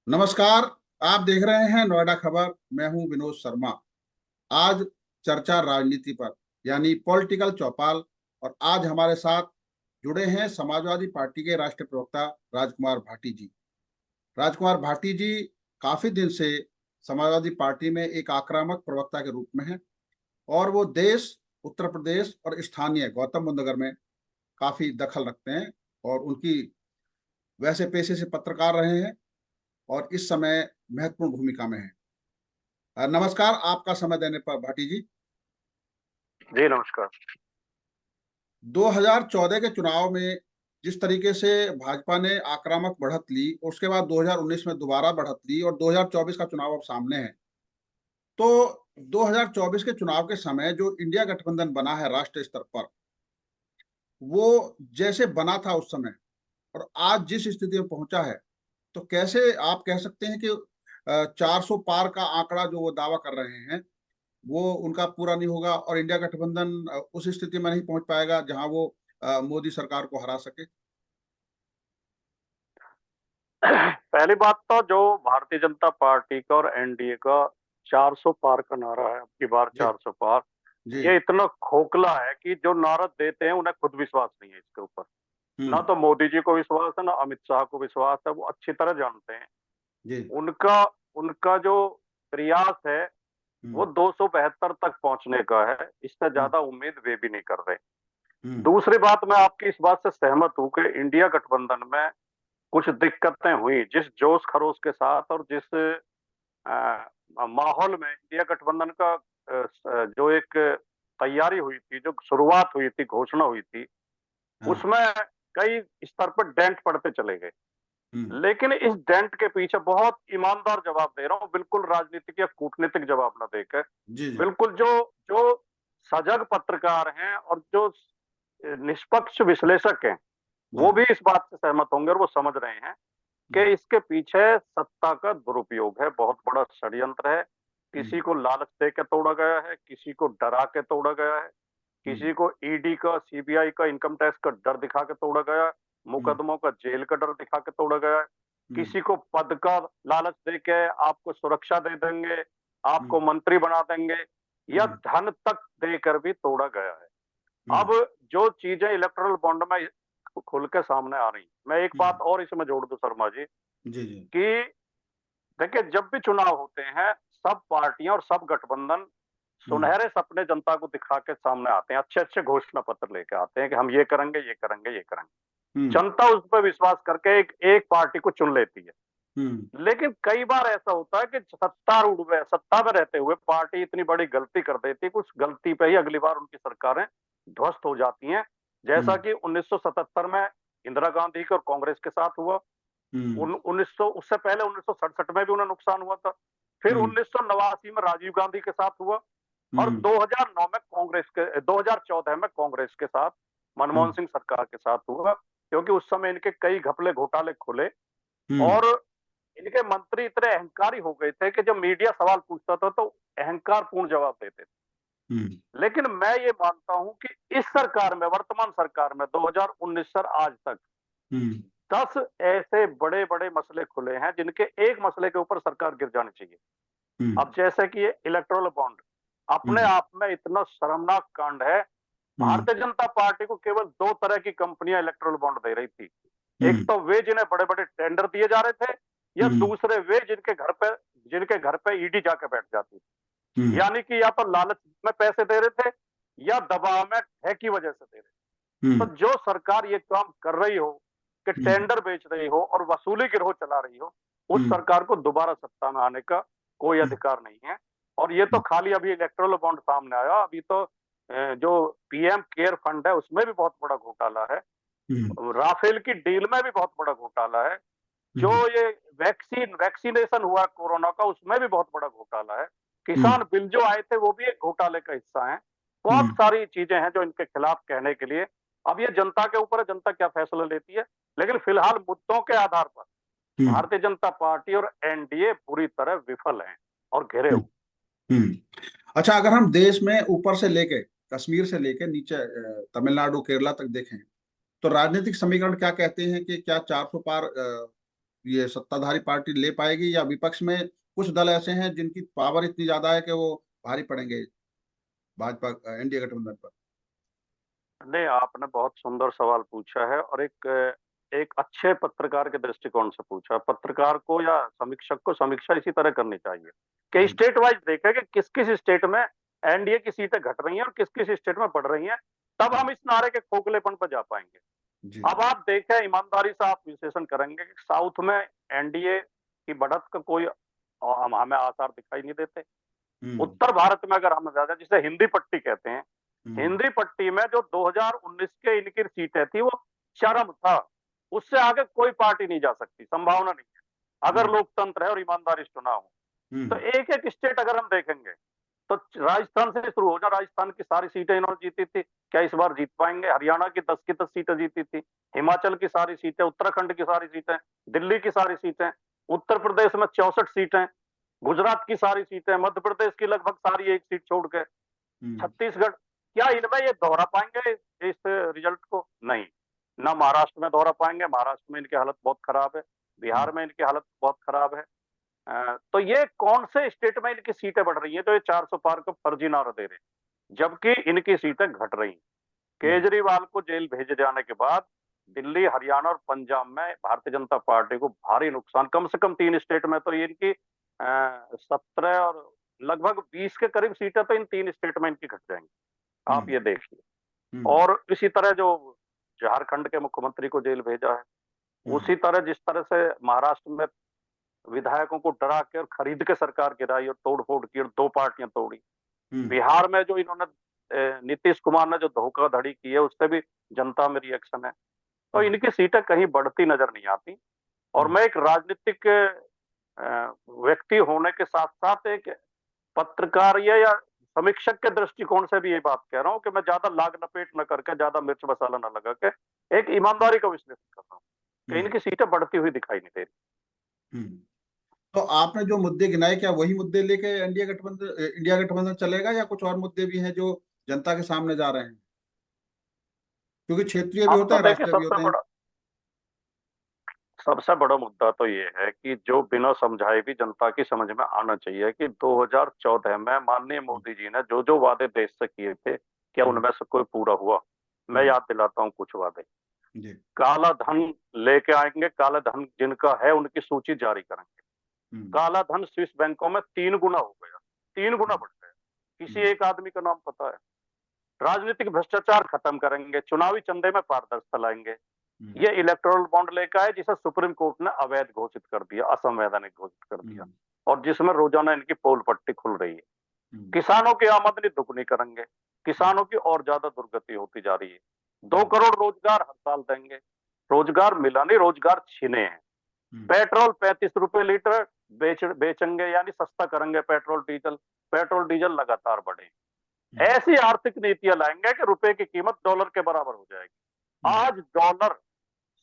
नमस्कार। आप देख रहे हैं नोएडा खबर। मैं हूं विनोद शर्मा। आज चर्चा राजनीति पर, यानी पॉलिटिकल चौपाल। और आज हमारे साथ जुड़े हैं समाजवादी पार्टी के राष्ट्रीय प्रवक्ता राजकुमार भाटी जी। राजकुमार भाटी जी काफी दिन से समाजवादी पार्टी में एक आक्रामक प्रवक्ता के रूप में हैं और वो देश, उत्तर प्रदेश और स्थानीय गौतम बुद्ध नगर में काफी दखल रखते हैं। और उनकी वैसे पेशे से पत्रकार रहे हैं और इस समय महत्वपूर्ण भूमिका में है। नमस्कार, आपका समय देने पर भाटी जी। जी नमस्कार। 2014 के चुनाव में जिस तरीके से भाजपा ने आक्रामक बढ़त ली, उसके बाद 2019 में दोबारा बढ़त ली और 2024 का चुनाव अब सामने है। तो 2024 के चुनाव के समय जो इंडिया गठबंधन बना है राष्ट्रीय स्तर पर, वो जैसे बना था उस समय और आज जिस स्थिति में पहुंचा है, तो कैसे आप कह सकते हैं कि 400 पार का आंकड़ा जो वो दावा कर रहे हैं, वो उनका पूरा नहीं होगा और इंडिया गठबंधन उस स्थिति में नहीं पहुंच पाएगा जहां वो मोदी सरकार को हरा सके। पहली बात तो जो भारतीय जनता पार्टी का और एनडीए का 400 पार का नारा है, अब की बार जी 400 पार, जी। ये इतना खोखला है कि जो नारा देते हैं उन्हें खुद विश्वास नहीं है इसके ऊपर। ना हम्म। तो मोदी जी को विश्वास है, ना अमित शाह को विश्वास है। वो अच्छी तरह जानते हैं जी। उनका उनका जो प्रयास है वो हम्म। 272 तक पहुंचने का है। इससे हम्म। ज्यादा उम्मीद वे भी नहीं कर रहे। हम्म। दूसरी बात, मैं आपकी इस बात से सहमत हूं कि इंडिया गठबंधन में कुछ दिक्कतें हुई। जिस जोश खरोश के साथ और जिस माहौल में इंडिया गठबंधन का जो एक तैयारी हुई थी, जो शुरुआत हुई थी, घोषणा हुई थी, हाँ। उसमें कई स्तर पर डेंट पड़ते चले गए। हम्म। लेकिन इस डेंट के पीछे बहुत ईमानदार जवाब दे रहा हूं, बिल्कुल राजनीतिक या कूटनीतिक जवाब ना देकर, जी जी। बिल्कुल जो जो सजग पत्रकार हैं और जो निष्पक्ष विश्लेषक हैं, जी। वो भी इस बात से सहमत होंगे और वो समझ रहे हैं कि हम्म। इसके पीछे सत्ता का दुरुपयोग है, बहुत बड़ा षड्यंत्र है। हम्म। किसी को लालच दे के तोड़ा गया है, किसी को डरा के तोड़ा गया है, हम्म। किसी को ईडी का, सीबीआई का, इनकम टैक्स का डर दिखा के तोड़ा गया है, हम्म। मुकदमों का, जेल का डर दिखा के तोड़ा गया है। हम्म। किसी को पद का लालच दे के आपको सुरक्षा दे देंगे, आपको हम्म। मंत्री बना देंगे, या हम्म। धन तक देकर भी तोड़ा गया है। हम्म। अब जो चीजें इलेक्टोरल बॉन्ड में खुल के सामने आ रही, मैं एक हम्म। बात और इसमें जोड़ दूं शर्मा जी, जी जी। कि देखिए, जब भी चुनाव होते हैं, सब पार्टियां और सब गठबंधन हम्म। सुनहरे सपने जनता को दिखा के सामने आते हैं, अच्छे अच्छे घोषणा पत्र लेके आते हैं कि हम ये करेंगे, ये करेंगे, ये करेंगे। हम्म। जनता उस पर विश्वास करके एक एक पार्टी को चुन लेती है। हम्म। लेकिन कई बार ऐसा होता है कि सत्तारूढ़ में, सत्ता में रहते हुए पार्टी इतनी बड़ी गलती कर देती है, कुछ गलती पे ही अगली बार उनकी सरकारें ध्वस्त हो जाती हैं। जैसा हम्म। कि 1977 में इंदिरा गांधी के और कांग्रेस के साथ हुआ। हम्म। 1900, उससे पहले 1967 में भी उन्हें नुकसान हुआ था। फिर हम्म। 1989 में राजीव गांधी के साथ हुआ। और हम्म। 2009 में कांग्रेस के, 2014 में कांग्रेस के साथ, मनमोहन हम्म। सिंह सरकार के साथ हुआ, क्योंकि उस समय इनके कई घपले घोटाले खुले। हम्म। और इनके मंत्री इतने अहंकारी हो गए थे कि जब मीडिया सवाल पूछता था तो अहंकार पूर्ण जवाब देते थे। हम्म। लेकिन मैं ये मानता हूं कि इस सरकार में, वर्तमान सरकार में, 2019 से आज तक हम्म। 10 ऐसे बड़े बड़े मसले खुले हैं जिनके एक मसले के ऊपर सरकार गिर जानी चाहिए। हम्म। अब जैसे कि ये इलेक्टोरल बॉन्ड अपने हम्म। आप में इतना शर्मनाक कांड है। हम्म। भारतीय जनता पार्टी को केवल दो तरह की कंपनियां इलेक्टोरल बॉन्ड दे रही थी। एक हम्म। तो वे जिन्हें बड़े बड़े टेंडर दिए जा रहे थे, या हम्म। दूसरे वे जिनके घर पे ईडी जाके बैठ जाती थी। हम्म। यानी कि या तो लालच में पैसे दे रहे थे, या दबाव में, भय की वजह से दे रहे थे। हम्म। तो जो सरकार ये काम कर रही हो कि हम्म। टेंडर बेच रही हो और वसूली गिरोह चला रही हो, उस हम्म। सरकार को दोबारा सत्ता में आने का कोई अधिकार नहीं है। और ये तो खाली अभी इलेक्ट्रल बॉन्ड सामने आया, अभी तो जो पीएम केयर फंड है उसमें भी बहुत बड़ा घोटाला है। हम्म। राफेल की डील में भी बहुत बड़ा घोटाला है। जो हम्म। ये वैक्सीनेशन हुआ कोरोना का, उसमें भी बहुत बड़ा घोटाला है। हम्म। किसान बिल जो आए थे वो भी एक घोटाले का हिस्सा है। बहुत हम्म। सारी चीजें हैं जो इनके खिलाफ कहने के लिए। अब ये जनता के ऊपर है, जनता क्या फैसला लेती है। लेकिन फिलहाल मुद्दों के आधार पर हम्म। भारतीय जनता पार्टी और एनडीए पूरी तरह विफल हैं और घिरे हम्म। हुए। हम्म। अच्छा, अगर हम देश में ऊपर से लेके, कश्मीर से लेके नीचे तमिलनाडु केरला तक देखें, तो राजनीतिक समीकरण क्या कहते हैं कि क्या 400 पार ये सत्ताधारी पार्टी ले पाएगी, या विपक्ष में कुछ दल ऐसे हैं जिनकी पावर इतनी ज्यादा है कि वो भारी पड़ेंगे भाजपा एनडीए गठबंधन पर? नहीं, आपने बहुत सुंदर सवाल पूछा है और एक एक अच्छे पत्रकार के दृष्टिकोण से पूछा। पत्रकार को या समीक्षक को समीक्षा इसी तरह करनी चाहिए कि जी स्टेट वाइज देखें कि किस किस स्टेट में एनडीए की सीटें घट रही हैं और किस किस स्टेट में बढ़ रही हैं, तब हम इस नारे के खोखलेपन पर जा पाएंगे। जी। अब आप देखें, ईमानदारी से आप विश्लेषण करेंगे कि साउथ में एनडीए की बढ़त का कोई हमें आसार दिखाई नहीं देते। हम्म। उत्तर भारत में अगर हम ज्यादा, जिसे हिंदी पट्टी कहते हैं, हम्म। हिंदी पट्टी में जो 2019 के इनकी सीटें थी वो चरम था। उससे आगे कोई पार्टी नहीं जा सकती, संभावना नहीं है, अगर हम्म। लोकतंत्र है और ईमानदारी से चुनाव हो। तो हम्म। एक एक स्टेट अगर हम देखेंगे तो राजस्थान से शुरू हो जाए, राजस्थान की सारी सीटें इन्होंने जीती थी, क्या इस बार जीत पाएंगे? हरियाणा की 10 की 10 सीटें जीती थी, हिमाचल की सारी सीटें, उत्तराखंड की सारी सीटें, दिल्ली की सारी सीटें, उत्तर प्रदेश में 64 सीटें, गुजरात की सारी सीटें, मध्य प्रदेश की लगभग सारी एक सीट छोड़ के, हम्म। छत्तीसगढ़, क्या इनमें ये दोहरा पाएंगे इस रिजल्ट को? नहीं। ना महाराष्ट्र में दोहरा पाएंगे, महाराष्ट्र में इनकी हालत बहुत खराब है, बिहार में इनकी हालत बहुत खराब है। तो ये कौन से स्टेट में इनकी सीटें बढ़ रही हैं तो ये 400 पार का फर्जी नारा दे रहे हैं, जबकि इनकी सीटें घट रही हैं। हम्म। केजरीवाल को जेल भेजे जाने के बाद दिल्ली, हरियाणा और पंजाब में भारतीय जनता पार्टी को भारी नुकसान, कम से कम 3 स्टेट में तो ये इनकी 17 और लगभग 20 के करीब सीटें तो इन 3 स्टेट में इनकी घट जाएंगी, आप हम्म। ये देखिए। हम्म। और इसी तरह जो झारखंड के मुख्यमंत्री को जेल भेजा है, हम्म। उसी तरह जिस तरह से महाराष्ट्र में विधायकों को डरा के और खरीद के सरकार गिराई और तोड़ फोड़ की और 2 पार्टियां तोड़ी, हम्म। बिहार में जो इन्होंने नीतीश कुमार ने जो धोखाधड़ी की है उससे भी जनता में रिएक्शन है। तो हम्म। इनकी सीटें कहीं बढ़ती नजर नहीं आती। और हम्म। मैं एक राजनीतिक व्यक्ति होने के साथ साथ एक पत्रकार या समीक्षक के दृष्टिकोण से भी ये बात कह रहा हूं कि मैं ज्यादा लाग लपेट न करके, ज्यादा मिर्च मसाला न लगा के एक ईमानदारी का विश्लेषण कर रहा हूँ कि हम्म। इनकी सीटें बढ़ती हुई दिखाई नहीं दे रही। हम्म। तो आपने जो मुद्दे गिनाए, क्या वही मुद्दे लेके इंडिया गठबंधन चलेगा, या कुछ और मुद्दे भी हैं जो जनता के सामने जा रहे हैं? क्योंकि क्षेत्रीय भी अब होते तो हैं, देखिए, राष्ट्रीय भी होते हैं। सबसे बड़ा मुद्दा तो ये है कि जो बिना समझाए भी जनता की समझ में आना चाहिए कि 2014 में माननीय मोदी जी ने जो जो वादे देश से किए थे, क्या हम्म। उनमें से कोई पूरा हुआ? मैं हम्म। याद दिलाता हूँ कुछ वादे। जी। काला धन लेके आएंगे, काला धन जिनका है उनकी सूची जारी करेंगे। हम्म। काला धन स्विस बैंकों में 3 गुना हो गया, 3 गुना हम्म। बढ़ गया। किसी हम्म। एक आदमी का नाम पता है? राजनीतिक भ्रष्टाचार खत्म करेंगे, चुनावी चंदे में पारदर्शिता लाएंगे। हम्म। ये इलेक्टोरल बॉन्ड लेकर आए जिसे सुप्रीम कोर्ट ने अवैध घोषित कर दिया, असंवैधानिक घोषित कर दिया, हम्म। और जिसमें रोजाना इनकी पोल पट्टी खुल रही है। हम्म। किसानों की आमदनी दुगनी करेंगे, किसानों की और ज्यादा दुर्गति होती जा रही है। 2 करोड़ रोजगार हर साल देंगे, रोजगार मिला नहीं, रोजगार छीने हैं। हम्म। पेट्रोल 35 रुपए लीटर बेचेंगे, यानी सस्ता करेंगे पेट्रोल डीजल। पेट्रोल डीजल लगातार बढ़े। हम्म। ऐसी आर्थिक नीतियां लाएंगे कि रुपए की कीमत डॉलर के बराबर हो जाएगी। हम्म। आज डॉलर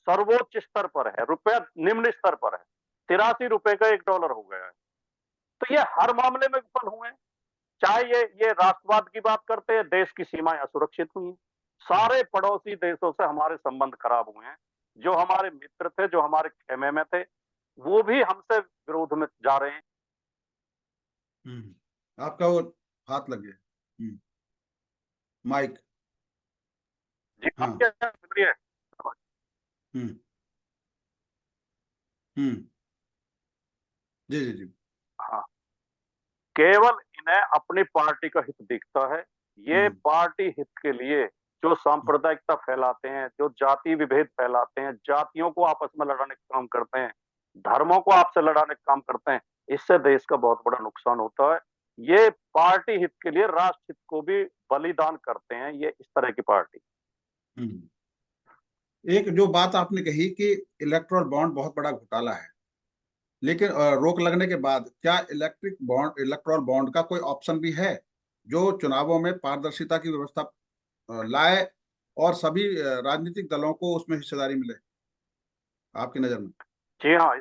सर्वोच्च स्तर पर है, रुपया निम्न स्तर पर है, 83 रुपए का $1 हो गया है। तो ये हर मामले में विफल हुए। चाहे ये राष्ट्रवाद की बात करते हैं, देश की सीमाएं असुरक्षित हुई, हम्म। सारे पड़ोसी देशों से हमारे संबंध खराब हुए हैं। जो हमारे मित्र थे, जो हमारे खेमे में थे, वो भी हमसे विरोध में जा रहे हैं। आपका वो हाथ लग गया। माइक। जी, आप हाँ। क्या समझ रही है? हम्म। हम्म। जी जी जी। हाँ, केवल इन्हें अपनी पार्टी का हित दिखता है। ये हम्म। पार्टी हित के लिए जो सांप्रदायिकता फैलाते हैं, जो जाति विभेद फैलाते हैं, जातियों को आपस में लड़ाने का काम करते हैं, धर्मों को आपसे लड़ाने का काम करते हैं, इससे देश का बहुत बड़ा नुकसान होता है। ये पार्टी हित के लिए राष्ट्र हित को भी बलिदान करते हैं, ये इस तरह की पार्टी। हम्म। एक जो बात आपने कही कि इलेक्ट्रल बॉन्ड बहुत बड़ा घोटाला है, लेकिन रोक लगने के बाद क्या इलेक्ट्रल बॉन्ड का कोई ऑप्शन भी है जो चुनावों में पारदर्शिता की व्यवस्था लाए, और सभी राजनीतिक दलों को उसमें हिस्सेदारी मिले, आपकी नजर में? जी हाँ,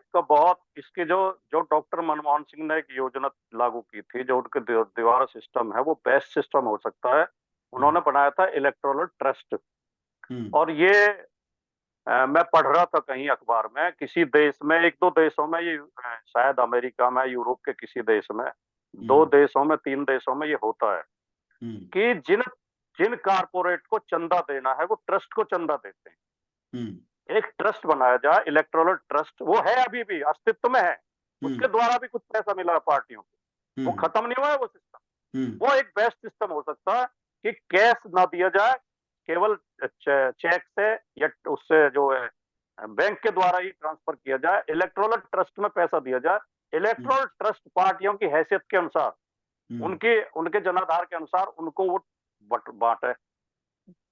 इसकी जो जो डॉक्टर मनमोहन सिंह ने एक योजना लागू की थी, जो उनके दीवार सिस्टम है, वो बेस्ट सिस्टम हो सकता है। उन्होंने हम्म। बनाया था इलेक्टोरल ट्रस्ट। हम्म। और ये मैं पढ़ रहा था कहीं अखबार में, किसी देश में, एक दो देशों में ये शायद अमेरिका में, यूरोप के किसी देश में, दो देशों में, तीन देशों में ये होता है कि जिन जिन कारपोरेट को चंदा देना है वो ट्रस्ट को चंदा देते हैं। एक ट्रस्ट बनाया जाए, इलेक्टोरल ट्रस्ट, वो है अभी भी अस्तित्व में है, उसके द्वारा भी कुछ पैसा मिला है पार्टियों को, वो खत्म नहीं हुआ है वो सिस्टम। वो एक बेस्ट सिस्टम हो सकता है कि कैश ना दिया जाए, केवल चेक से या उससे जो है बैंक के द्वारा ही ट्रांसफर किया जाए, इलेक्टोरल ट्रस्ट में पैसा दिया जाए। इलेक्टोरल ट्रस्ट पार्टियों की हैसियत के अनुसार, उनके उनके जनाधार के अनुसार उनको वो बांटे।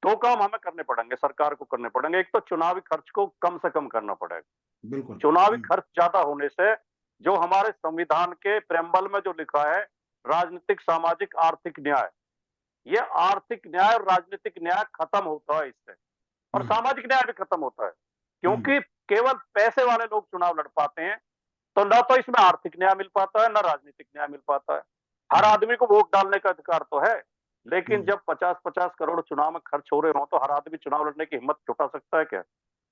दो काम हमें करने पड़ेंगे, सरकार को करने पड़ेंगे। एक तो चुनावी खर्च को कम से कम करना पड़ेगा। बिल्कुल। चुनावी खर्च ज्यादा होने से जो हमारे संविधान के प्रेम्बल में जो लिखा है, राजनीतिक, सामाजिक, आर्थिक न्याय, ये आर्थिक न्याय और राजनीतिक न्याय खत्म होता है इससे, और सामाजिक न्याय भी खत्म होता है, क्योंकि केवल पैसे वाले लोग चुनाव लड़ पाते हैं। तो ना तो इसमें आर्थिक न्याय मिल पाता है, ना राजनीतिक न्याय मिल पाता है। हर आदमी को वोट डालने का अधिकार तो है, लेकिन जब 50-50 करोड़ चुनाव में खर्च हो रहे हो, तो हर आदमी चुनाव लड़ने की हिम्मत जुटा सकता है क्या?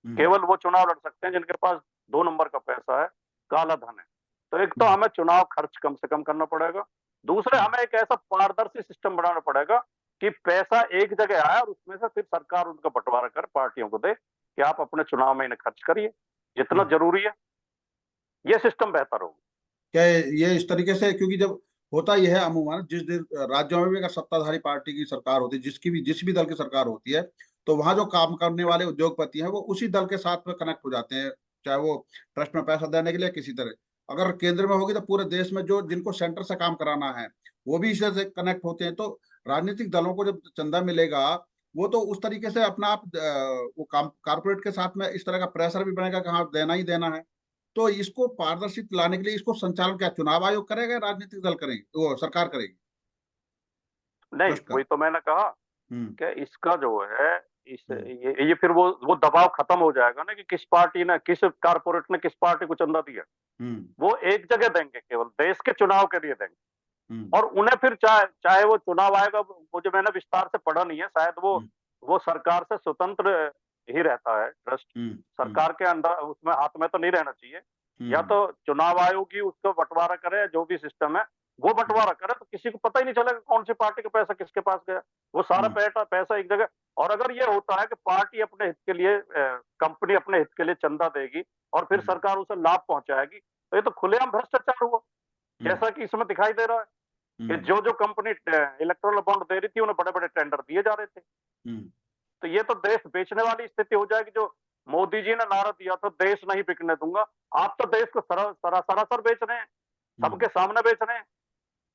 केवल वो चुनाव लड़ सकते हैं जिनके पास 2 नंबर का पैसा है, काला धन है। तो एक तो हमें चुनाव खर्च कम से कम करना पड़ेगा। दूसरे, हमें एक ऐसा पारदर्शी सिस्टम बनाना पड़ेगा कि पैसा एक जगह आए और उसमें से फिर सरकार उनका बंटवारा कर पार्टियों को दे कि आप अपने चुनाव में इन्हें खर्च करिए जितना जरूरी है। ये सिस्टम बेहतर होगा। क्या ये इस तरीके से, क्योंकि जब होता यह है अमूमन जिस राज्यों में भी अगर सत्ताधारी पार्टी की सरकार होती है, जिस भी दल की सरकार होती है, तो वहां जो काम करने वाले उद्योगपति हैं वो उसी दल के साथ में कनेक्ट हो जाते हैं, चाहे वो ट्रस्ट में पैसा देने के लिए किसी तरह। अगर केंद्र में होगी तो पूरे देश में जो जिनको सेंटर से काम कराना है वो भी इससे से कनेक्ट होते हैं। तो राजनीतिक दलों को जब चंदा मिलेगा, वो तो उस तरीके से अपना आप वो काम कारपोरेट के साथ में इस तरह का प्रेशर भी बनेगा कि हाँ देना ही देना है। तो इसको पारदर्शिता लाने के लिए इसको संचालन क्या चुनाव आयोग करेगा, राजनीतिक दल करेंगे, वो सरकार करेगी नहीं, ट्रस्ट का? वही तो मैंने कहा हम्म कि इसका जो है, इस ये फिर वो दबाव खत्म हो जाएगा ना कि किस पार्टी ने, किस कारपोरेट ने किस पार्टी को चंदा दिया। वो एक जगह देंगे, केवल देश के चुनाव के लिए देंगे, और उन्हें फिर चाहे वो चुनाव आएगा, मुझे, मैंने विस्तार से पढ़ा नहीं है, शायद वो सरकार से स्वतंत्र ही रहता है ट्रस्ट, सरकार के अंदर, उसमें हाथ में तो नहीं रहना चाहिए। या तो चुनाव आयोग ही उसको बंटवारा करे, जो भी सिस्टम है वो बंटवारा करे, तो किसी को पता ही नहीं चलेगा कौन सी पार्टी का पैसा किसके पास गया। वो सारा पैसा एक जगह। और अगर ये होता है कि पार्टी अपने हित के लिए, कंपनी अपने हित के लिए चंदा देगी और फिर सरकार उसे लाभ पहुंचाएगी, तो ये तो खुलेआम भ्रष्टाचार हुआ, जैसा कि इसमें दिखाई दे रहा है कि जो जो कंपनी इलेक्टोरल बॉन्ड दे रही थी, उन्हें बड़े बड़े टेंडर दिए जा रहे थे। तो ये तो देश बेचने वाली स्थिति हो जाएगी, जो मोदी जी ने नारा दिया था, देश नहीं बिकने दूंगा। आप तो देश को सरासर बेच रहे हैं, सबके सामने बेच रहे हैं,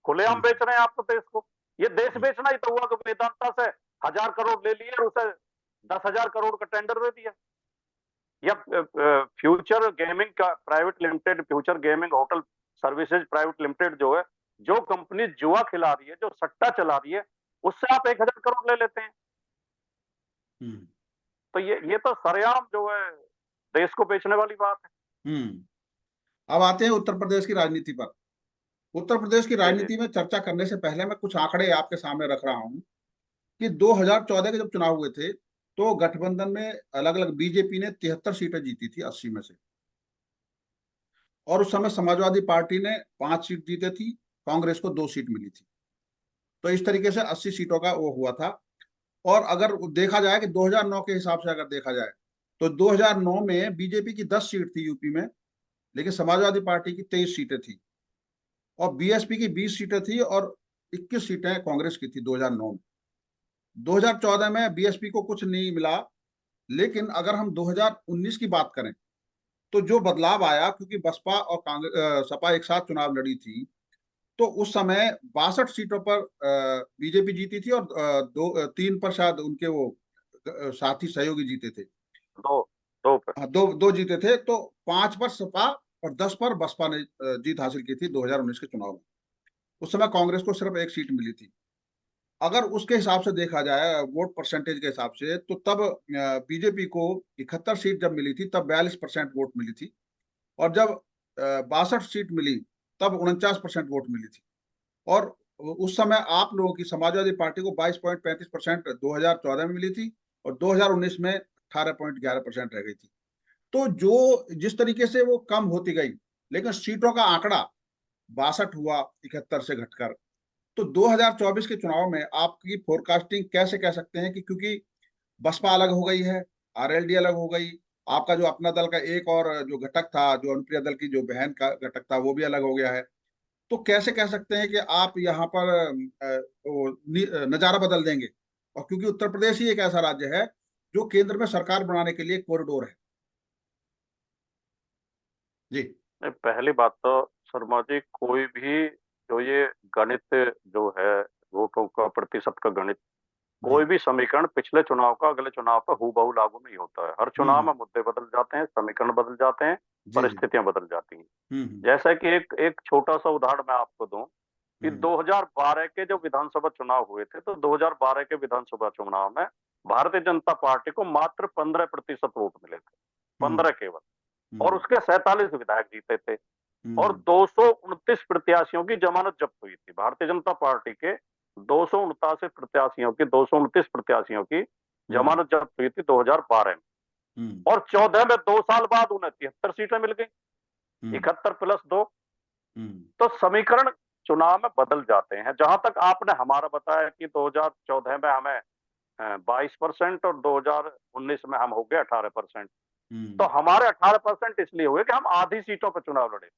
खुलेआम बेच रहे हैं आप तो देश को। ये देश बेचना ही तो हुआ कि वेदांता से 1000 करोड़ ले लिए और उसे 10,000 करोड़ का टेंडर दे दिया। या फ्यूचर गेमिंग का private limited, future gaming hotel services private limited जो है, जो कंपनी जुआ खिला रही है, जो सट्टा चला रही है, उससे आप 1000 करोड़ ले लेते हैं। तो ये तो सरेआम जो है देश को बेचने वाली बात है। अब आते हैं उत्तर प्रदेश की राजनीति पर। उत्तर प्रदेश की जी, राजनीति में चर्चा करने से पहले मैं कुछ आंकड़े आपके सामने रख रहा हूं कि 2014 के जब चुनाव हुए थे, तो गठबंधन में अलग अलग बीजेपी ने 73 सीटें जीती थी 80 में से, और उस समय समाजवादी पार्टी ने 5 सीट जीती थी, कांग्रेस को 2 सीट मिली थी। तो इस तरीके से 80 सीटों का वो हुआ था। और अगर देखा जाए कि 2009 के हिसाब से अगर देखा जाए, तो 2009 में बीजेपी की 10 सीट थी यूपी में, लेकिन समाजवादी पार्टी की 23 सीटें थी, और बीएसपी की 20 सीटें थी, और 21 सीटें कांग्रेस की थी 2009 में। 2014 में बीएसपी को कुछ नहीं मिला। लेकिन अगर हम 2019 की बात करें, तो जो बदलाव आया, क्योंकि बसपा और सपा एक साथ चुनाव लड़ी थी, तो उस समय 62 सीटों पर बीजेपी जीती थी, और 3 पर शायद उनके वो साथी सहयोगी जीते थे। दो पर। हाँ, दो जीते थे। तो 5 पर सपा और 10 पर बसपा ने जीत हासिल की थी 2019 के चुनाव में। उस समय कांग्रेस को सिर्फ 1 सीट मिली थी। अगर उसके हिसाब से देखा जाए, वोट परसेंटेज के हिसाब से, तो तब बीजेपी को 71 सीट जब मिली थी, तब 42% वोट मिली थी, और जब 62 सीट मिली, तब 49% वोट मिली थी। और उस समय आप लोगों की समाजवादी पार्टी को 22.35% 2014 में मिली थी, और 2019 में 18.11% रह गई थी। तो जो जिस तरीके से वो कम होती गई, लेकिन सीटों का आंकड़ा 62 हुआ 71 से घटकर। तो 2024 के चुनाव में आपकी फोरकास्टिंग कैसे कह सकते हैं कि, क्योंकि बसपा अलग हो गई है, आरएलडी अलग हो गई, आपका जो अपना दल का एक और जो घटक था, जो अनुप्रिया दल की जो बहन का घटक था, वो भी अलग हो गया है। तो कैसे कह सकते हैं कि आप यहाँ पर नजारा बदल देंगे? और क्योंकि उत्तर प्रदेश ही एक ऐसा राज्य है जो केंद्र में सरकार बनाने के लिए कॉरिडोर है। जी। पहली बात तो शर्मा जी, कोई भी जो ये गणित जो है, वोटों का प्रतिशत का गणित, जी। कोई भी समीकरण पिछले चुनाव का अगले चुनाव पर हूबहू लागू नहीं होता है। हर चुनाव में मुद्दे बदल जाते हैं, समीकरण बदल जाते हैं, जी। जी। परिस्थितियां बदल जाती हैं। हम्म। जैसा कि एक एक छोटा सा उदाहरण मैं आपको दूं कि हम्म। 2012 के जो विधानसभा चुनाव हुए थे, तो 2012 के विधानसभा चुनाव में भारतीय जनता पार्टी को मात्र 15% वोट मिले थे, हम्म। 15 केवल। और हम्म। उसके 47 विधायक जीते थे और हम्म। 229 प्रत्याशियों की जमानत जब्त हुई थी। भारतीय जनता पार्टी के 229 प्रत्याशियों की हम्म। जमानत जब्त हुई थी 2012 में। हम्म। और 14 में 2 साल बाद उन्हें 73 सीटें मिल गई, हम्म। 71+2। हम्म। तो समीकरण चुनाव में बदल जाते हैं। जहां तक आपने हमारा बताया कि 2014 में हमें 22% और 2019 में हम हो गए 18%। तो हम्म। हमारे 18% इसलिए हुए कि हम आधी सीटों पर चुनाव लड़े।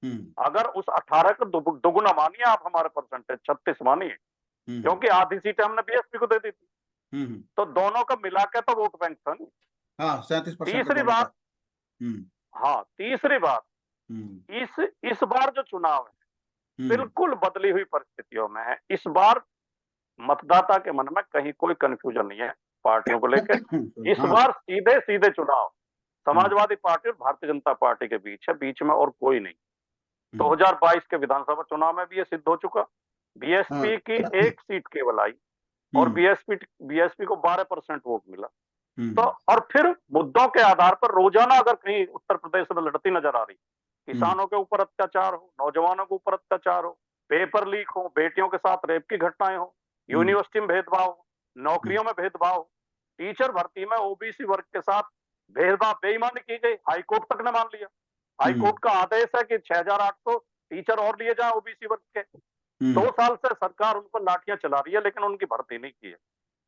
हम्म। अगर उस 18 का दोगुना मानिए आप, हमारे परसेंटेज 36 मानिए, हम्म। क्योंकि आधी सीटें हमने बीएसपी को दे दी थी। हम्म। तो दोनों का मिला के तो वोट बैंक था नहीं। हाँ, 37% तीसरी दोनों का। बात, हम्म। हाँ, तीसरी बात, हम्म। इस बार जो चुनाव है हम्म। बिल्कुल बदली हुई परिस्थितियों में है। इस बार मतदाता के मन में कहीं कोई कंफ्यूजन नहीं है पार्टियों को लेकर। इस हाँ। बार सीधे सीधे चुनाव हम्म। समाजवादी पार्टी और भारतीय जनता पार्टी के बीच है, बीच में और कोई नहीं। हम्म। 2022 के विधानसभा चुनाव में भी ये सिद्ध हो चुका। हाँ। बीएसपी की एक सीट केवल आई और हम्म। बीएसपी को 12% वोट मिला। तो हम्म। और फिर मुद्दों के आधार पर रोजाना अगर कहीं उत्तर प्रदेश में लड़ती नजर आ रही, हम्म। किसानों के ऊपर अत्याचार हो, नौजवानों के ऊपर अत्याचार हो, पेपर लीक हो, बेटियों के साथ रेप की घटनाएं हो, हम्म। यूनिवर्सिटी में भेदभाव हो, हम्म। नौकरियों में भेदभाव हो, टीचर भर्ती में ओबीसी वर्ग के साथ भेदभाव, बेईमानी की गई, हाईकोर्ट तक ने मान लिया। हम्म। हाईकोर्ट का आदेश है कि 6,800 टीचर और लिए जाए ओबीसी वर्ग के। हम्म। 2 साल से सरकार उन पर लाठियां चला रही है, लेकिन उनकी भर्ती नहीं की है।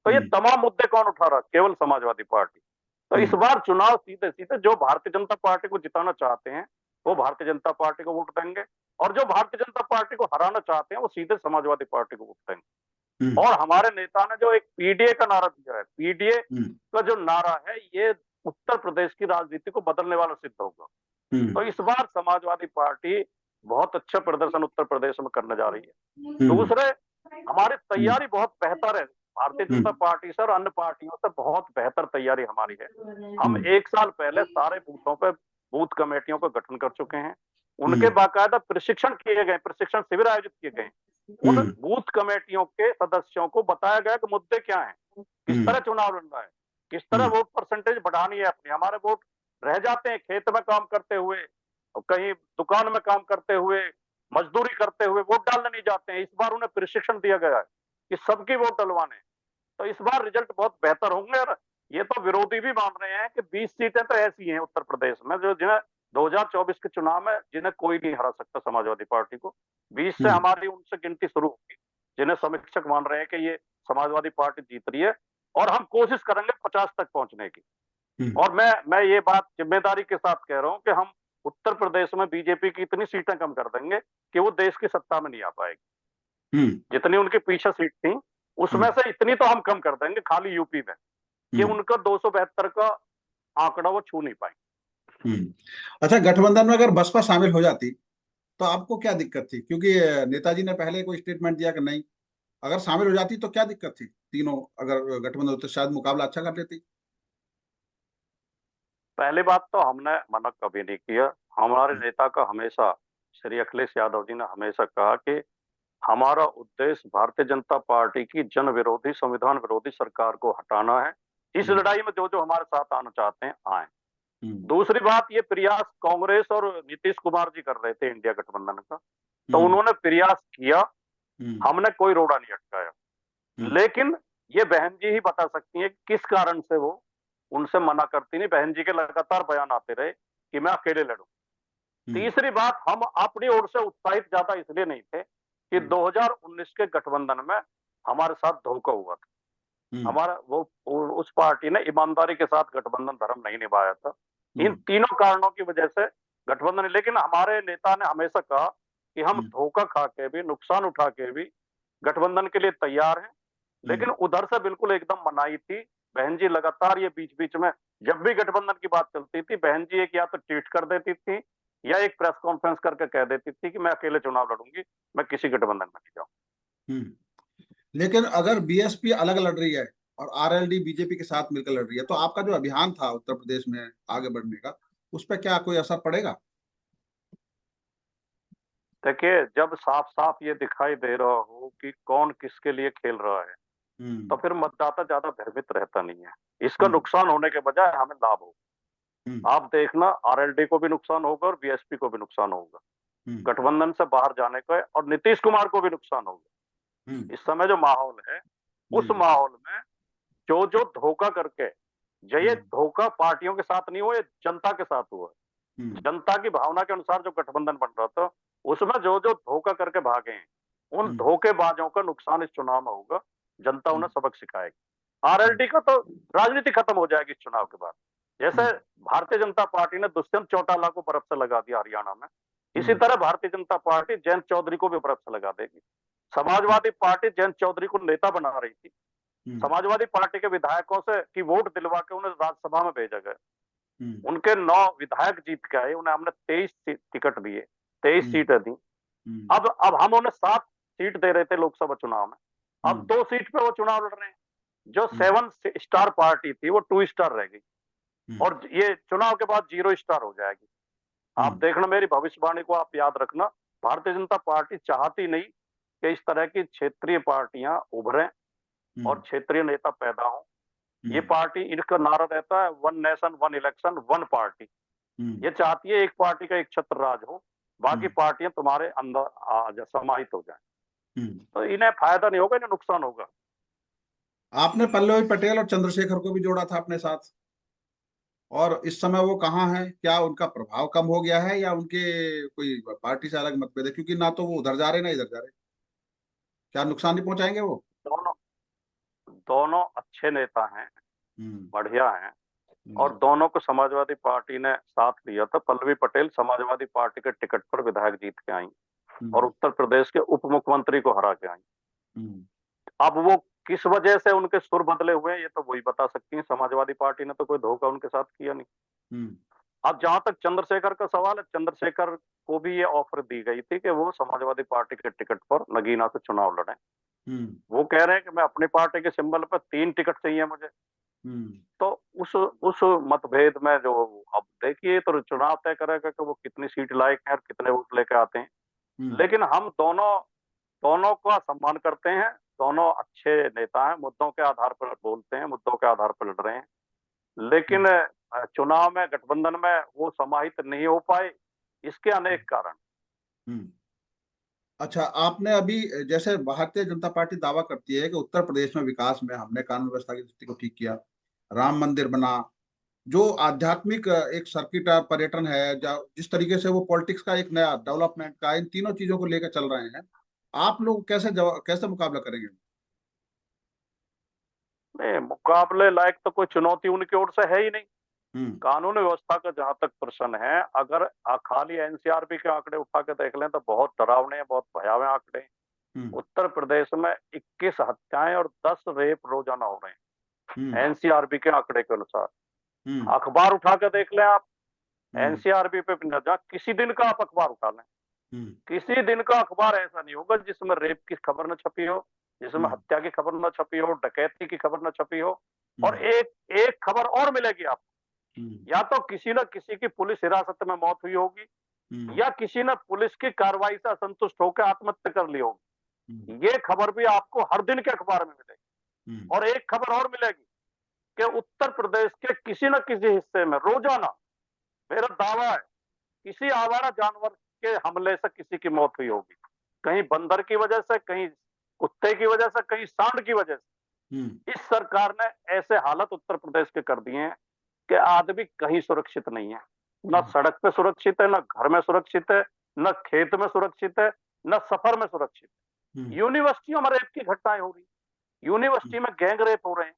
तो ये हम्म। तमाम मुद्दे कौन उठा रहा? केवल समाजवादी पार्टी। तो इस हम्म। बार चुनाव सीधे सीधे जो भारतीय जनता पार्टी को जिताना चाहते हैं वो भारतीय जनता पार्टी को वोट देंगे, और जो भारतीय जनता पार्टी को हराना चाहते हैं वो सीधे समाजवादी पार्टी को वोट देंगे। हम्म। और हमारे नेता ने जो एक पीडीए का नारा दिया है, पीडीए हम्म। का जो नारा है, ये उत्तर प्रदेश की राजनीति को बदलने वाला सिद्ध होगा। तो इस बार समाजवादी पार्टी बहुत अच्छा प्रदर्शन उत्तर प्रदेश में करने जा रही है। हम्म। दूसरे, हमारी हम्म। तैयारी बहुत बेहतर है। भारतीय जनता हम्म। पार्टी से और अन्य पार्टियों से बहुत बेहतर तैयारी हमारी है। हम हम्म। 1 साल पहले सारे बूथों पे बूथ कमेटियों का गठन कर चुके हैं। उनके हम्म। बाकायदा प्रशिक्षण किए गए, प्रशिक्षण शिविर आयोजित किए गए। उन हम्म। बूथ कमेटियों के सदस्यों को बताया गया कि मुद्दे क्या हैं, किस हम्म। तरह चुनाव लड़ना है, किस तरह हम्म। वोट परसेंटेज बढ़ानी है अपनी। हमारे वोट रह जाते हैं खेत में काम करते हुए, कहीं दुकान में काम करते हुए, मजदूरी करते हुए, वोट डालने नहीं जाते हैं। इस बार उन्हें प्रशिक्षण दिया गया है कि सबकी वोट डलवाने। तो इस बार रिजल्ट बहुत बेहतर होंगे। और ये तो विरोधी भी मान रहे हैं कि 20 सीटें तो ऐसी हैं उत्तर प्रदेश में जो जिन्हें 2024 के चुनाव में जिन्हें कोई नहीं हरा सकता समाजवादी पार्टी को। 20 से हम्म। हमारी उनसे गिनती शुरू होगी जिन्हें समीक्षक मान रहे हैं कि ये समाजवादी पार्टी जीत रही है। और हम कोशिश करेंगे 50 तक पहुंचने की। हम्म। और मैं ये बात जिम्मेदारी के साथ कह रहा हूं कि हम उत्तर प्रदेश में बीजेपी की इतनी सीटें कम कर देंगे कि वो देश की सत्ता में नहीं आ पाएगी। हम्म। जितनी उनके पीछे सीट थी उसमें हम्म। से इतनी तो हम कम कर देंगे खाली यूपी में, कि हम्म। उनका 272 का आंकड़ा वो छू नहीं पाएंगे। हम्म। अच्छा, गठबंधन में अगर बसपा शामिल हो जाती तो आपको क्या दिक्कत थी? क्योंकि नेताजी ने पहले कोई स्टेटमेंट दिया कि नहीं, अगर शामिल हो जाती तो क्या दिक्कत थी? तीनों अगर गठबंधन होते शायद मुकाबला अच्छा कर लेती। पहली बात तो हमने मना कभी नहीं किया। हमारे नेता का हमेशा, श्री अखिलेश यादव जी ने हमेशा कहा कि हमारा उद्देश्य भारतीय जनता पार्टी की जन विरोधी, संविधान विरोधी सरकार को हटाना है। इस हम्म। लड़ाई में जो जो हमारे साथ आना चाहते हैं आए। हम्म। दूसरी बात, ये प्रयास कांग्रेस और नीतीश कुमार जी कर रहे थे इंडिया गठबंधन का, तो हम्म। उन्होंने प्रयास किया, हम्म। हमने कोई रोड़ा नहीं अटकाया। हम्म। लेकिन ये बहन जी ही बता सकती हैं किस कारण से वो उनसे मना करती नहीं। बहन जी के लगातार बयान आते रहे कि मैं अकेले लड़ूं। तीसरी बात, हम अपनी ओर से उत्साहित ज्यादा इसलिए नहीं थे कि 2019 के गठबंधन में हमारे साथ धोखा हुआ था। हमारा वो उस पार्टी ने ईमानदारी के साथ गठबंधन धर्म नहीं निभाया था। इन तीनों कारणों की वजह से गठबंधन, लेकिन हमारे नेता ने हमेशा कहा कि हम धोखा खा के भी, नुकसान उठा के भी गठबंधन के लिए तैयार हैं। लेकिन उधर से बिल्कुल एकदम मनाही थी। बहन जी लगातार ये बीच बीच में जब भी गठबंधन की बात चलती थी, बहन जी एक या तो ट्वीट कर देती थी या एक प्रेस कॉन्फ्रेंस करके कह देती थी कि मैं अकेले चुनाव लड़ूंगी, मैं किसी गठबंधन में नहीं जाऊं। लेकिन अगर बीएसपी अलग लड़ रही है और आरएलडी बीजेपी के साथ मिलकर लड़ रही है, तो आपका जो अभियान था उत्तर प्रदेश में आगे बढ़ने का, उस पर क्या कोई असर पड़ेगा? देखिए, जब साफ साफ ये दिखाई दे रहा हो कि कौन किसके लिए खेल रहा है, तो फिर मतदाता ज्यादा भ्रमित रहता नहीं है। इसका नुकसान होने के बजाय हमें लाभ होगा। आप देखना, आरएलडी को भी नुकसान होगा और बीएसपी को भी नुकसान होगा, गठबंधन से बाहर जाने का, और नीतीश कुमार को भी नुकसान होगा। इस समय जो माहौल है, उस माहौल में जो जो धोखा करके, ये धोखा पार्टियों के साथ नहीं हुआ, ये जनता के साथ हुआ। जनता की भावना के अनुसार जो गठबंधन बन रहा था, उसमें जो जो धोखा करके भागे हैं, उन धोखेबाजों का नुकसान इस चुनाव में होगा। जनता उन्हें सबक सिखाएगी। आरएलडी का तो राजनीति खत्म हो जाएगी इस चुनाव के बाद। जैसे भारतीय जनता पार्टी ने दुष्यंत चौटाला को बर्फ से लगा दिया हरियाणा में, इसी तरह भारतीय जनता पार्टी जयंत चौधरी को भी बर्फ से लगा देगी। समाजवादी पार्टी जयंत चौधरी को नेता बना रही थी। समाजवादी पार्टी के विधायकों से की वोट दिलवा के उन्हें राज्यसभा में भेजा गया। उनके 9 विधायक जीत के आए, उन्हें हमने 23 टिकट दिए, 23 सीटें दी। अब हम उन्हें 7 सीट दे रहे थे लोकसभा चुनाव में, अब 2 सीट पे वो चुनाव लड़ रहे हैं। जो 7 स्टार पार्टी थी वो 2 स्टार रह गई, और ये चुनाव के बाद 0 स्टार हो जाएगी। आप देखना, मेरी भविष्यवाणी को आप याद रखना। भारतीय जनता पार्टी चाहती नहीं कि इस तरह की क्षेत्रीय पार्टियां उभरें और क्षेत्रीय नेता पैदा हों। ये पार्टी, इनका नारा रहता है one nation one election one party. ये चाहती है एक पार्टी का एक छत्र राज हो, बाकी पार्टियां तुम्हारे अंदर समाहित हो जाएं। तो इन्हें फायदा नहीं होगा, इन्हें नुकसान होगा। आपने पल्लवी पटेल और चंद्रशेखर को भी जोड़ा था अपने साथ, और इस समय वो कहाँ हैं? क्या उनका प्रभाव कम हो गया है या उनके कोई पार्टी से अलग मतभेद है? क्योंकि ना तो वो उधर जा रहे ना इधर जा रहे। क्या नुकसान नहीं पहुंचाएंगे वो? दोनों दोनों अच्छे नेता हैं, बढ़िया हैं, और दोनों को समाजवादी पार्टी ने साथ लिया था। पल्लवी पटेल समाजवादी पार्टी के टिकट पर विधायक जीत के आई और उत्तर प्रदेश के उप मुख्यमंत्री को हरा के आई। अब वो किस वजह से उनके सुर बदले हुए, ये तो वही बता सकती है। समाजवादी पार्टी ने तो कोई धोखा उनके साथ किया नहीं। अब जहां तक चंद्रशेखर का सवाल है, चंद्रशेखर को भी ये ऑफर दी गई थी कि वो समाजवादी पार्टी के टिकट पर नगीना से चुनाव लड़ें। वो कह रहे हैं कि मैं अपनी पार्टी के सिंबल पर 3 टिकट चाहिए मुझे। तो उस मतभेद में जो, अब देखिए, तो चुनाव तय करेगा कि वो कितनी सीट लायक है और कितने वोट लेके आते हैं। लेकिन हम दोनों का सम्मान करते हैं। दोनों अच्छे नेता हैं, मुद्दों के आधार पर बोलते हैं, मुद्दों के आधार पर लड़ रहे हैं। लेकिन चुनाव में, गठबंधन में वो समाहित नहीं हो पाए, इसके अनेक कारण। अच्छा, आपने अभी, जैसे भारतीय जनता पार्टी दावा करती है कि उत्तर प्रदेश में विकास में हमने कानून व्यवस्था की स्थिति को ठीक किया, राम मंदिर बना, जो आध्यात्मिक एक सर्किट पर्यटन है, जिस तरीके से वो पॉलिटिक्स का एक नया डेवलपमेंट का, इन तीनों चीजों को लेकर चल रहे हैं, आप लोग कैसे मुकाबला करेंगे? नहीं, मुकाबले लायक तो कोई चुनौती उनकी ओर से है ही नहीं। कानून व्यवस्था का जहां तक प्रश्न है, अगर खाली एनसीआरबी के आंकड़े उठा के देख लें तो बहुत डरावने हैं, बहुत भयावह आंकड़े हैं। उत्तर प्रदेश में 21 हत्याएं और 10 रेप रोजाना हो रहे हैं, एनसीआरबी के आंकड़े के अनुसार। अखबार उठा के देख लें आप, एनसीआरबी पे किसी दिन का आप अखबार उठा लें, किसी दिन का अखबार ऐसा नहीं होगा जिसमें रेप की खबर न छपी हो, जिसमें हत्या की खबर न छपी हो, डकैती की खबर न छपी हो। और एक खबर और मिलेगी आपको, या तो किसी न किसी की पुलिस हिरासत में मौत हुई होगी, या किसी ने पुलिस की कार्रवाई से असंतुष्ट होकर आत्महत्या कर ली होगी। ये खबर भी आपको हर दिन के अखबार में मिलेगी। और एक खबर और मिलेगी कि उत्तर प्रदेश के किसी न किसी हिस्से में रोजाना, मेरा दावा है, किसी आवारा जानवर के हमले से किसी की मौत हुई होगी। कहीं बंदर की वजह से, कहीं कुत्ते की वजह से, कहीं सांड की वजह से। इस सरकार ने ऐसे हालत उत्तर प्रदेश के कर दिए हैं कि आदमी कहीं सुरक्षित नहीं है, ना सड़क पे सुरक्षित है, ना घर में सुरक्षित है, ना खेत में सुरक्षित है, ना सफर में सुरक्षित है। यूनिवर्सिटियों में रेप की घटनाएं हो रही, यूनिवर्सिटी में गैंग रेप हो रहे हैं।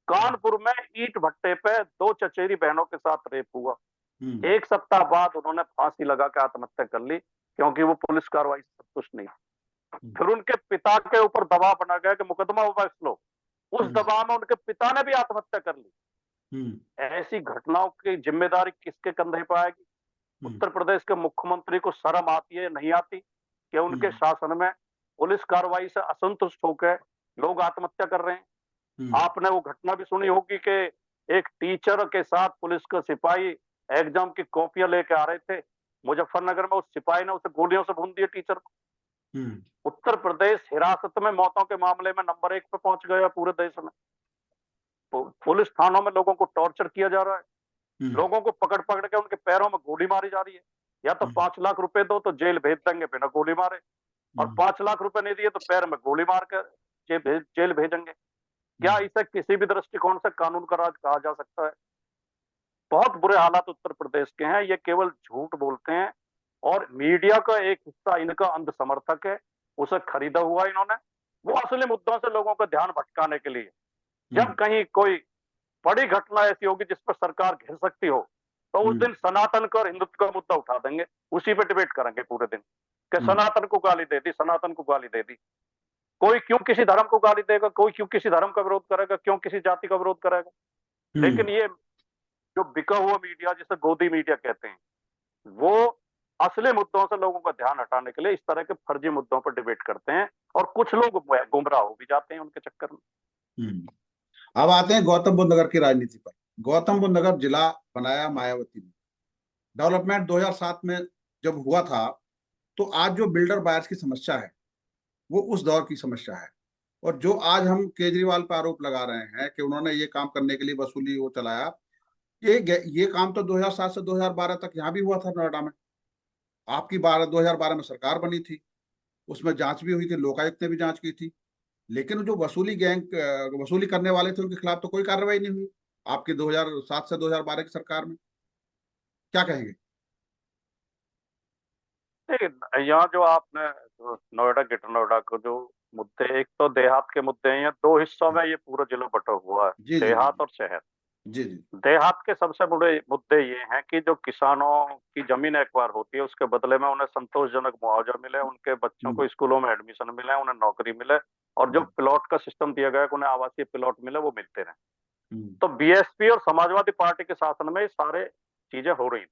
कानपुर में ईंट भट्टे पे 2 चचेरी बहनों के साथ रेप हुआ। 1 सप्ताह बाद उन्होंने फांसी लगा के आत्महत्या कर ली, क्योंकि वो पुलिस कार्रवाई से संतुष्ट नहीं। फिर उनके पिता के ऊपर दबाव बना गया कि मुकदमा वापस लो। उस दबाव में उनके पिता ने भी आत्महत्या कर ली। ऐसी घटनाओं की जिम्मेदारी किसके कंधे पर आएगी? उत्तर प्रदेश के मुख्यमंत्री को शर्म आती है, नहीं आती, कि उनके शासन में पुलिस कार्रवाई से असंतुष्ट होकर लोग आत्महत्या कर रहे हैं। आपने वो घटना भी सुनी होगी कि एक टीचर के साथ पुलिस का सिपाही एग्जाम की कॉपियां लेके आ रहे थे मुजफ्फरनगर में, उस सिपाही ने उसे गोलियों से भून दिया टीचर को। उत्तर प्रदेश हिरासत में मौतों के मामले में नंबर 1 पे पहुंच गया पूरे देश में। पुलिस थानों में लोगों को टॉर्चर किया जा रहा है, लोगों को पकड़ पकड़ के उनके पैरों में गोली मारी जा रही है। या तो 5 लाख रुपए दो तो जेल भेज देंगे बिना गोली मारे, और 5 लाख रुपए नहीं दिए तो पैर में गोली मार कर जेल भेजेंगे। क्या इसे किसी भी दृष्टिकोण से कानून का राज कहा जा सकता है? बहुत बुरे हालात उत्तर प्रदेश के हैं। ये केवल झूठ बोलते हैं, और मीडिया का एक हिस्सा इनका अंध समर्थक है, उसे खरीदा हुआ इन्होंने, वो असली मुद्दों से लोगों का ध्यान भटकाने के लिए। जब कहीं कोई बड़ी घटना ऐसी होगी जिस पर सरकार घिर सकती हो, तो उस दिन सनातन का और हिंदुत्व का मुद्दा उठा देंगे, उसी पे डिबेट करेंगे पूरे दिन कि सनातन को गाली दे दी, सनातन को गाली दे दी। कोई क्यों किसी धर्म को गाली देगा, कोई क्यों किसी धर्म का विरोध करेगा, क्यों किसी जाति का विरोध करेगा। लेकिन ये जो बिका हुआ मीडिया, जिसे गोदी मीडिया कहते हैं, वो असली मुद्दों से लोगों का ध्यान हटाने के लिए इस तरह के फर्जी मुद्दों पर डिबेट करते हैं, और कुछ लोग गुमराह हो भी जाते हैं उनके चक्कर में। अब आते हैं गौतम बुद्ध नगर की राजनीति पर। गौतम बुद्ध नगर जिला बनाया मायावती ने। डेवलपमेंट 2007 में जब हुआ था, तो आज जो बिल्डर बायर्स की समस्या है वो उस दौर की समस्या है। और जो आज हम केजरीवाल पर आरोप लगा रहे हैं कि उन्होंने ये काम करने के लिए वसूली वो चलाया, ये काम तो 2007 से 2012 तक यहाँ भी हुआ था नोएडा में। आपकी 2012 में सरकार बनी थी, उसमें जांच भी हुई थी, लोकायुक्त ने भी जांच की थी, लेकिन जो वसूली करने वाले थे उनके खिलाफ तो कोई कार्रवाई नहीं हुई आपकी 2007 से 2012 की सरकार में। क्या कहेंगे? यहाँ जो आपने नोएडा ग्रेटर नोएडा को जो मुद्दे, एक तो देहात के मुद्दे हैं, 2 हिस्सों में ये पूरा जिला बटा हुआ है, जी जी देहात और शहर। जी जी। देहात के सबसे बड़े मुद्दे ये हैं कि जो किसानों की जमीन एक्वायर होती है, उसके बदले में उन्हें संतोषजनक मुआवजा मिले, उनके बच्चों को स्कूलों में एडमिशन मिले, उन्हें नौकरी मिले, और जो प्लॉट का सिस्टम दिया गया है उन्हें आवासीय प्लॉट मिले, वो मिलते रहे। तो बीएसपी और समाजवादी पार्टी के शासन में ये सारे चीजें हो रही।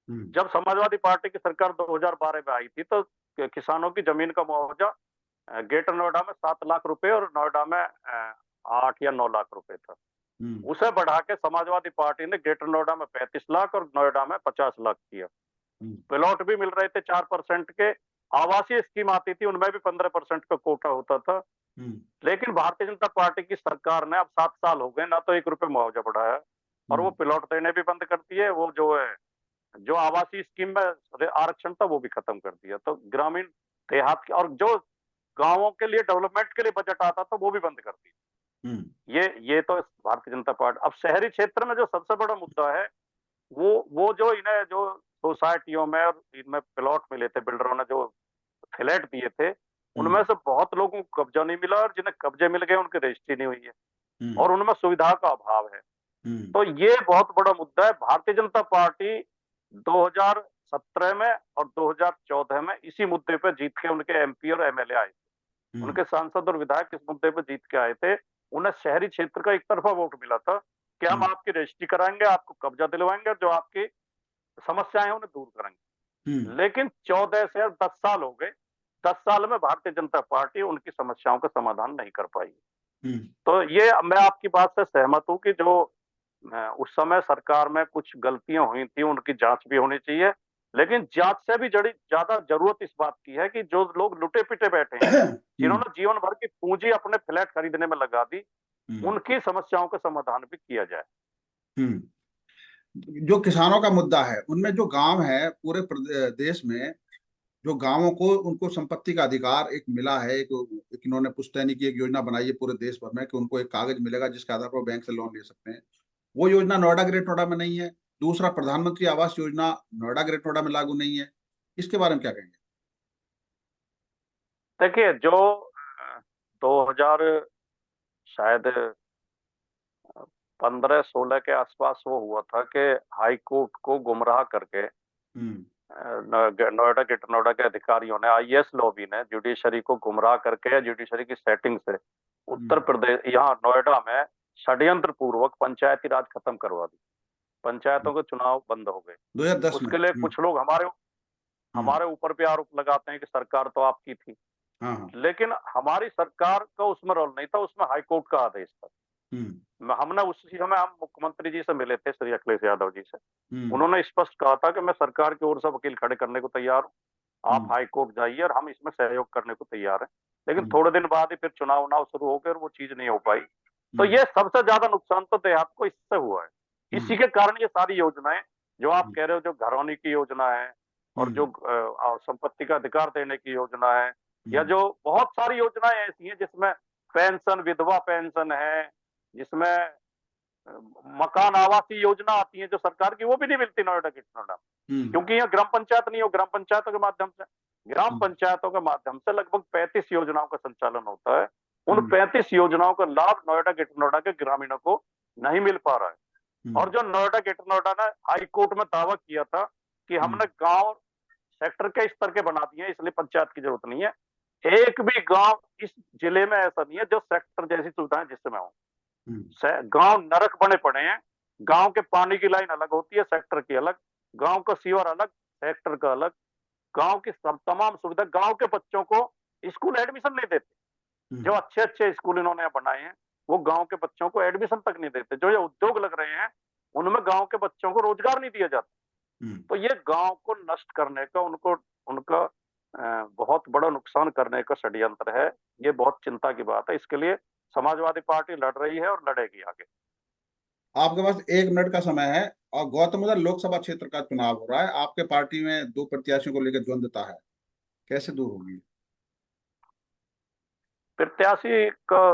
जब समाजवादी पार्टी की सरकार 2012 में आई थी, तो किसानों की जमीन का मुआवजा ग्रेटर नोएडा में 7 लाख रुपए और नोएडा में 8 या 9 लाख रुपए था। उसे बढ़ा के समाजवादी पार्टी ने ग्रेटर नोएडा में 35 लाख और नोएडा में 50 लाख किया। प्लॉट भी मिल रहे थे 4% के, आवासीय स्कीम आती थी, उनमें भी 15% का कोटा होता था। लेकिन भारतीय जनता पार्टी की सरकार ने अब 7 साल हो गए, ना तो 1 रुपए मुआवजा बढ़ाया, और वो प्लॉट देने भी बंद कर दिए, वो जो आवासीय स्कीम में आरक्षण था वो भी खत्म कर दिया। तो ग्रामीण देहात के और जो गांवों के लिए डेवलपमेंट के लिए बजट आता था वो भी बंद कर दिया। ये तो भारतीय जनता पार्टी। अब शहरी क्षेत्र में जो सबसे बड़ा मुद्दा है, वो जो इन्हें जो सोसाइटियों में और इनमें प्लॉट मिले थे, बिल्डरों ने जो फ्लैट दिए थे, उनमें से बहुत लोगों को कब्जा नहीं मिला, और जिन्हें कब्जे मिल गए उनकी रजिस्ट्री नहीं हुई है, और उनमें सुविधा का अभाव है। तो ये बहुत बड़ा मुद्दा है। भारतीय जनता पार्टी 2017 में और 2014 में इसी मुद्दे पर जीत के उनके एमपी और एमएलए आए थे, उनके सांसद और विधायक इस मुद्दे पर जीत के आए थे। उन्हें शहरी क्षेत्र का एक तरफा वोट मिला था कि हम आपकी रजिस्ट्री कराएंगे, आपको कब्जा दिलवाएंगे, जो आपकी समस्याएं उन्हें दूर करेंगे। लेकिन 14 से 10 साल हो गए, 10 साल में भारतीय जनता पार्टी उनकी समस्याओं का समाधान नहीं कर पाई। तो ये मैं आपकी बात से सहमत हूं कि जो उस समय सरकार में कुछ गलतियां हुई थी, उनकी जांच भी होनी चाहिए, लेकिन जांच से भी ज्यादा जरूरत इस बात की है कि जो लोग लुटे पिटे बैठे हैं, जिन्होंने जीवन भर की पूंजी अपने फ्लैट खरीदने में लगा दी, उनकी समस्याओं का समाधान भी किया जाए। जो किसानों का मुद्दा है, उनमें जो गांव है पूरे देश में, जो गांवों को उनको संपत्ति का अधिकार एक मिला है, एक इन्होंने पुश्तैनी की एक योजना बनाई है पूरे देश भर में कि उनको एक कागज मिलेगा जिसके आधार पर बैंक से लोन ले सकते हैं। वो योजना नोएडा ग्रेटर नोएडा में नहीं है। दूसरा, प्रधानमंत्री आवास योजना नोएडा ग्रेटर नोएडा में लागू नहीं है। इसके बारे में क्या कहेंगे? देखिए, जो 2000 शायद 15-16 के आसपास वो हुआ था कि हाई कोर्ट को गुमराह करके हम्म। नोएडा ग्रेटर नोएडा के अधिकारियों ने, आईएएस लॉबी ने जुडिशरी को गुमराह करके, जुडिशरी की सेटिंग से उत्तर प्रदेश, यहाँ नोएडा में षड्यंत्र पूर्वक पंचायती राज खत्म करवा दी। पंचायतों के चुनाव बंद हो गए। 2010 में। उसके लिए कुछ लोग हमारे हम्म। हमारे ऊपर भी आरोप लगाते हैं कि सरकार तो आपकी थी, हाँ हाँ। लेकिन हमारी सरकार का उसमें रोल नहीं था, उसमें हाईकोर्ट का आदेश था। हमने उसी समय हम मुख्यमंत्री जी से मिले थे, श्री अखिलेश यादव जी से। हम्म। उन्होंने स्पष्ट कहा था कि मैं सरकार की ओर से वकील खड़े करने को तैयार हूँ, आप हम्म। हाई कोर्ट जाइए और हम इसमें सहयोग करने को तैयार हैं। लेकिन हम्म। थोड़े दिन बाद ही फिर चुनाव शुरू हो गए और वो चीज नहीं हो पाई। तो हम्म। ये सबसे ज्यादा नुकसान तो देहात को इससे हुआ है। हम्म। इसी के कारण ये सारी योजनाएं जो आप हम्म। कह रहे हो, जो घरौनी की योजना है और जो संपत्ति का अधिकार देने की योजना है, या हम्म। जो बहुत सारी योजनाएं ऐसी हैं जिसमें पेंशन, विधवा पेंशन है, जिसमें मकान आवासीय योजना आती है जो सरकार की, वो भी नहीं मिलती नोएडा की नोएडा, हम्म। क्योंकि यहाँ ग्राम पंचायत नहीं हो। ग्राम हम्म। पंचायतों के माध्यम से लगभग 35 योजनाओं का संचालन होता है। उन हम्म। 35 योजनाओं का लाभ नोएडा ग्रेटर नोएडा के ग्रामीणों को नहीं मिल पा रहा है। और हम्म। जो नोएडा ग्रेटर नोएडा ने हाई कोर्ट में दावा किया था कि हमने हम्म। गांव सेक्टर के स्तर के बना दिए हैं, इसलिए पंचायत की जरूरत नहीं है। एक भी गांव इस जिले में ऐसा नहीं है जो सेक्टर जैसी सुविधाएं जिसमें हो। हम्म। गांव नरक बने पड़े हैं। गांव के पानी की लाइन अलग होती है, सेक्टर की अलग, गांव का सीवर अलग, सेक्टर का अलग। गांव की सब तमाम सुविधा, गांव के बच्चों को स्कूल एडमिशन नहीं देते। जो हम्म। अच्छे अच्छे स्कूल इन्होंने बनाए हैं, वो गांव के बच्चों को एडमिशन तक नहीं देते। जो ये उद्योग लग रहे हैं, उनमें गांव के बच्चों को रोजगार नहीं दिया जाता। हम्म। तो ये गांव को नष्ट करने का, उनको उनका बहुत बड़ा नुकसान करने का षड्यंत्र है। ये बहुत चिंता की बात है। इसके लिए समाजवादी पार्टी लड़ रही है और लड़ेगी आगे। आपके पास 1 मिनट का समय है और गौतम बुद्ध लोकसभा क्षेत्र का चुनाव हो रहा है। आपके पार्टी में 2 प्रत्याशियों को लेकर द्वंद्वता है, कैसे दूर होगी? प्रत्याशी का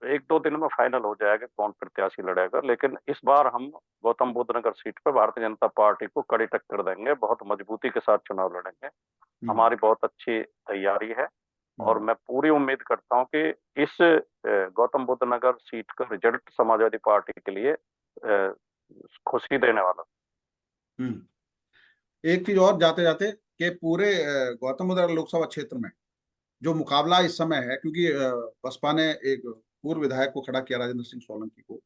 1-2 दिन में फाइनल हो जाएगा कौन प्रत्याशी लड़ेगा, लेकिन इस बार हम गौतम बुद्ध नगर सीट पर भारतीय जनता पार्टी को कड़ी टक्कर देंगे, बहुत मजबूती के साथ चुनाव लड़ेंगे। हम्म। हमारी बहुत अच्छी तैयारी है और हम्म। मैं पूरी उम्मीद करता हूं कि इस गौतम बुद्ध नगर सीट का रिजल्ट समाजवादी पार्टी के लिए खुशी देने वाला। हम्म। एक चीज और जाते जाते, कि पूरे गौतम बुद्ध नगर लोकसभा क्षेत्र में जो मुकाबला इस समय है, क्योंकि बसपा ने एक पूर्व विधायक को खड़ा किया, राजेंद्र सिंह सोलंकी को,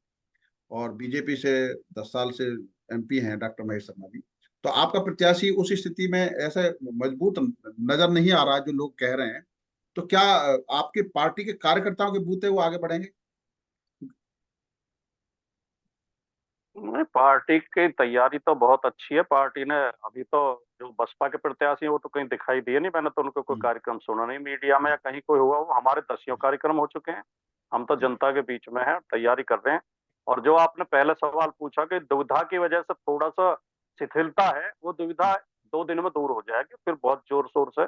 और बीजेपी से 10 साल से एमपी हैं डॉक्टर महेश शर्मा जी। तो आपका प्रत्याशी उस स्थिति में ऐसे मजबूत नजर नहीं आ रहा जो लोग कह रहे हैं। तो क्या आपकी पार्टी के कार्यकर्ताओं के बूते वो आगे बढ़ेंगे? नहीं, पार्टी की तैयारी तो बहुत अच्छी है। पार्टी ने अभी तो, जो बसपा के प्रत्याशी हैं वो तो कहीं दिखाई दिए नहीं, मैंने तो उनका कोई हम्म। कार्यक्रम सुना नहीं मीडिया में या कहीं कोई हुआ। वो हमारे 10 कार्यक्रम हो चुके हैं। हम तो जी। जनता के बीच में है, तैयारी कर रहे हैं। और जो आपने पहले सवाल पूछा कि दुविधा की वजह से थोड़ा सा शिथिलता है, वो दुविधा 2 दिन में दूर हो जाएगी, फिर बहुत जोर शोर से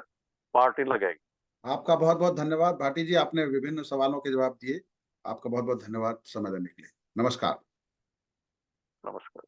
पार्टी लगेगी। आपका बहुत बहुत धन्यवाद भाटी जी, आपने विभिन्न सवालों के जवाब दिए। आपका बहुत बहुत धन्यवाद समय देने के लिए। नमस्कार। नमस्कार।